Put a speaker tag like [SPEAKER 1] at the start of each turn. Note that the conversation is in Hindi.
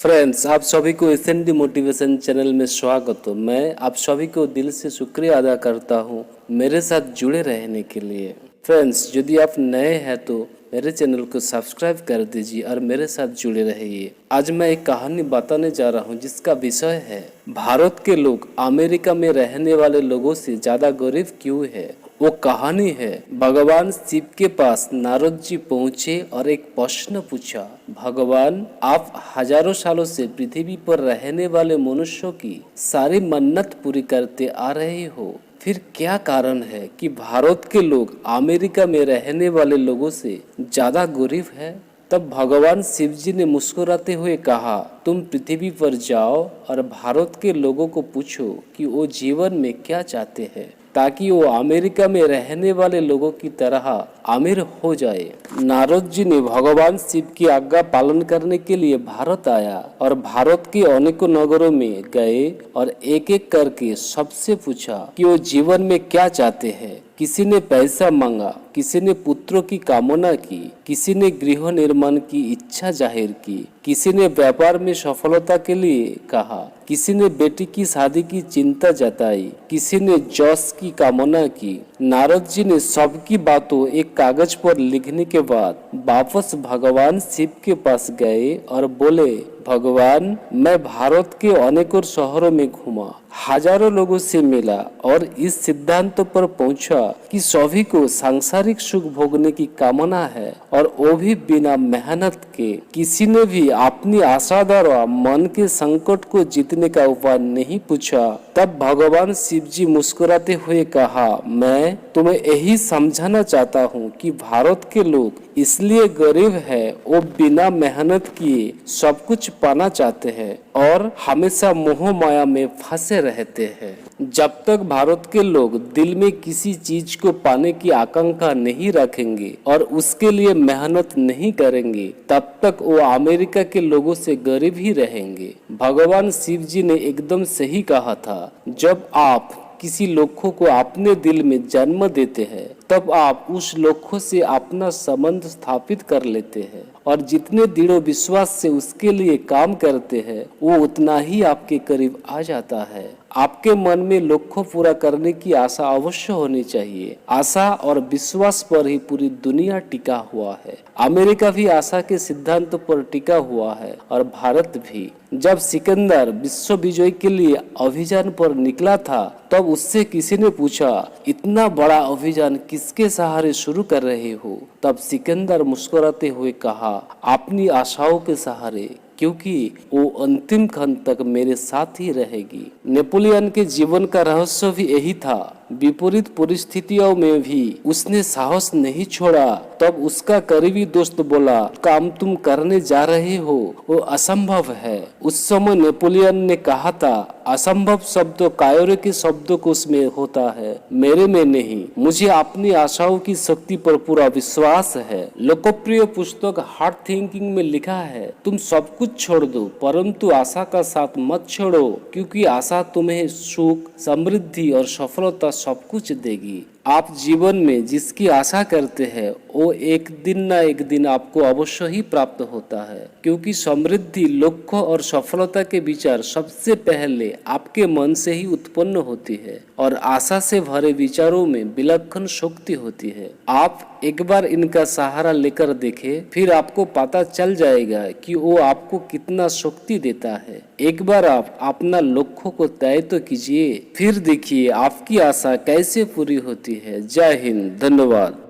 [SPEAKER 1] फ्रेंड्स, आप सभी को एसएनडी मोटिवेशन चैनल में स्वागत हो। मैं आप सभी को दिल से शुक्रिया अदा करता हूं मेरे साथ जुड़े रहने के लिए। फ्रेंड्स, यदि आप नए हैं तो मेरे चैनल को सब्सक्राइब कर दीजिए और मेरे साथ जुड़े रहिए। आज मैं एक कहानी बताने जा रहा हूं जिसका विषय है भारत के लोग अमेरिका में रहने वाले लोगों से ज्यादा गरीब क्यों है। वो कहानी है भगवान शिव के पास नारद जी पहुँचे और एक प्रश्न पूछा, भगवान, आप हजारों सालों से पृथ्वी पर रहने वाले मनुष्यों की सारी मन्नत पूरी करते आ रहे हो, फिर क्या कारण है कि भारत के लोग अमेरिका में रहने वाले लोगों से ज्यादा गरीब है। तब भगवान शिव जी ने मुस्कुराते हुए कहा, तुम पृथ्वी पर जाओ और भारत के लोगों को पूछो कि वो जीवन में क्या चाहते हैं ताकि वो अमेरिका में रहने वाले लोगों की तरह अमीर हो जाए। नारद जी ने भगवान शिव की आज्ञा पालन करने के लिए भारत आया और भारत के अनेकों नगरों में गए और एक एक करके सबसे पूछा कि वो जीवन में क्या चाहते हैं। किसी ने पैसा मांगा, किसी ने पुत्रों की कामना की, किसी ने गृह निर्माण की इच्छा जाहिर की, किसी ने व्यापार में सफलता के लिए कहा, किसी ने बेटी की शादी की चिंता जताई, किसी ने जश की कामना की। नारद जी ने सबकी बातों एक कागज पर लिखने के बाद वापस भगवान शिव के पास गए और बोले, भगवान, मैं भारत के अनेकों शहरों में घूमा, हजारों लोगों से मिला और इस सिद्धांत पर पहुंचा कि सभी को सांसारिक सुख भोगने की कामना है और वो भी बिना मेहनत के। किसी ने भी अपनी आशा द्वारा मन के संकट को जीतने का उपाय नहीं पूछा। तब भगवान शिव जी मुस्कुराते हुए कहा, मैं तुम्हें यही समझाना चाहता हूँ कि भारत के लोग इसलिए गरीब है, वो बिना मेहनत किए सब कुछ पाना चाहते हैं और हमेशा मोह माया में फंसे रहते हैं। जब तक भारत के लोग दिल में किसी चीज को पाने की आकांक्षा नहीं रखेंगे और उसके लिए मेहनत नहीं करेंगे, तब तक वो अमेरिका के लोगों से गरीब ही रहेंगे। भगवान शिव जी ने एकदम सही कहा था, जब आप किसी लक्ष्य को अपने दिल में जन्म देते हैं तब आप उस लक्ष्य से अपना संबंध स्थापित कर लेते हैं और जितने दृढ़ विश्वास से उसके लिए काम करते हैं वो उतना ही आपके करीब आ जाता है। आपके मन में लक्ष्य पूरा करने की आशा अवश्य होनी चाहिए। आशा और विश्वास पर ही पूरी दुनिया टिका हुआ है। अमेरिका भी आशा के सिद्धांत पर टिका हुआ है और भारत भी। जब सिकंदर विश्व विजय के लिए अभियान पर निकला था तब उससे किसी ने पूछा, इतना बड़ा अभियान किसके सहारे शुरू कर रहे हो? तब सिकंदर मुस्कुराते हुए कहा, अपनी आशाओं के सहारे, क्योंकि वो अंतिम क्षण तक मेरे साथ ही रहेगी। नेपोलियन के जीवन का रहस्य भी यही था। विपरीत परिस्थितियों में भी उसने साहस नहीं छोड़ा। तब उसका करीबी दोस्त बोला, काम तुम करने जा रहे हो वो असंभव है। उस समय नेपोलियन ने कहा था, असंभव शब्द कायरो के शब्दकोश में होता है, मेरे में नहीं। मुझे अपनी आशाओं की शक्ति पर पूरा विश्वास है। लोकप्रिय पुस्तक हार्ड थिंकिंग में लिखा है, तुम सब कुछ छोड़ दो परंतु आशा का साथ मत छोड़ो, क्योंकि आशा तुम्हें सुख, समृद्धि और सफलता सब कुछ देगी। आप जीवन में जिसकी आशा करते हैं वो एक दिन ना एक दिन आपको अवश्य ही प्राप्त होता है, क्योंकि समृद्धि, लक्ष्य और सफलता के विचार सबसे पहले आपके मन से ही उत्पन्न होती है और आशा से भरे विचारों में विलक्षण शक्ति होती है। आप एक बार इनका सहारा लेकर देखें, फिर आपको पता चल जाएगा कि वो आपको कितना शक्ति देता है। एक बार आप अपना लक्ष्य को तय तो कीजिए, फिर देखिए आपकी आशा कैसे पूरी होती है। जय हिंद, धन्यवाद।